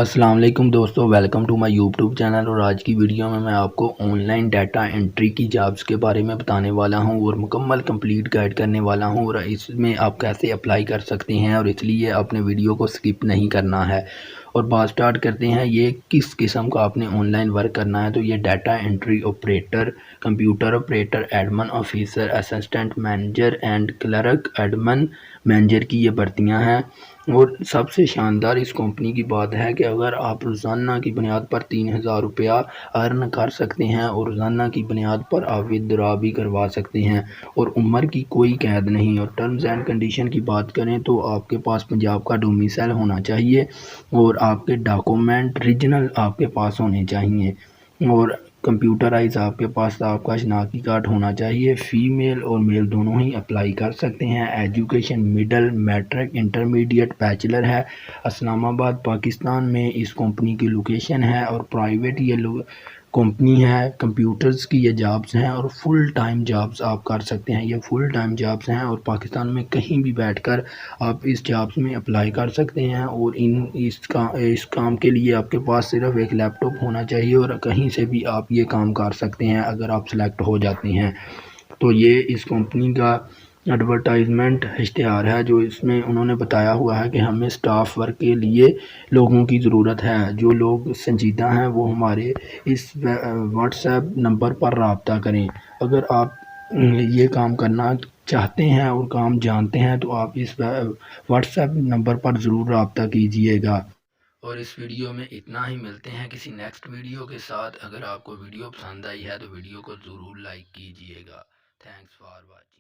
السلام علیکم دوستو، welcome to my YouTube channel. اور آج کی ویڈیو میں آپ کو آن لائن ڈیٹا انٹری کی جابس کے بارے میں بتانے والا ہوں اور مکمل کمپلیٹ گائیڈ کرنے والا ہوں، اور اس میں آپ کیسے اپلائی کر سکتے ہیں، اور اس لیے آپ نے ویڈیو کو سکپ نہیں کرنا ہے۔ اور بات سٹارٹ کرتے ہیں، یہ کس قسم کا آپ نے آن لائن ورک کرنا ہے۔ تو یہ data entry operator, computer operator, admin officer, assistant manager and clerk admin manager کی یہ بھرتیاں ہیں۔ اور سب سے شاندار اس کمپنی کی بات ہے کہ اگر آپ روزانہ کی بنیاد پر 3000 روپیہ ارن کر سکتے ہیں، اور روزانہ کی بنیاد پر آپ ودرا بھی کروا سکتے ہیں، اور عمر کی کوئی قید نہیں۔ اور ٹرمز اینڈ کنڈیشن کی بات کریں تو آپ کے پاس پنجاب کا ڈومیسائل ہونا چاہیے، اور آپ کے ڈاکومنٹ ریجنل آپ کے پاس ہونے چاہیے، اور کمپیوٹرائز آپ کے پاس آپ کا شناختی کارڈ ہونا چاہیے۔ فیمیل اور میل دونوں ہی اپلائی کر سکتے ہیں۔ Education middle, matric, intermediate, bachelor ہے۔ اسلام آباد پاکستان میں اس کمپنی کی لوکیشن ہے، اور پرائیویٹ یہ کمپنی ہے۔ کمپیوٹرز کی یہ جابس ہیں، اور فل ٹائم جابس آپ کر سکتے ہیں۔ یہ فل ٹائم جابس ہیں، اور پاکستان میں کہیں بھی بیٹھ کر آپ اس جابس میں اپلائی کر سکتے ہیں۔ اور اس کام کے لیے آپ کے پاس صرف ایک لیپ ٹاپ ہونا چاہیے، اور کہیں سے بھی آپ یہ کام کر سکتے ہیں اگر آپ سلیکٹ ہو جاتے ہیں۔ تو یہ اس کمپنی کا ایڈورٹائزمنٹ اشتہار ہے، جو اس میں انہوں نے بتایا ہوا ہے کہ ہمیں سٹاف ورک کے لیے لوگوں کی ضرورت ہے۔ جو لوگ سنجیدہ ہیں وہ ہمارے اس واٹس ایپ نمبر پر رابطہ کریں۔ اگر آپ یہ کام کرنا چاہتے ہیں اور کام جانتے ہیں تو آپ اس واٹس ایپ نمبر پر ضرور رابطہ کیجئے گا۔ اور اس ویڈیو میں اتنا ہی، ملتے ہیں کسی نیکسٹ ویڈیو کے ساتھ۔ اگر آپ کو ویڈیو پسند آئی ہے تو ویڈیو کو ضرور لائک کیجئے گا۔ Thanks for watching.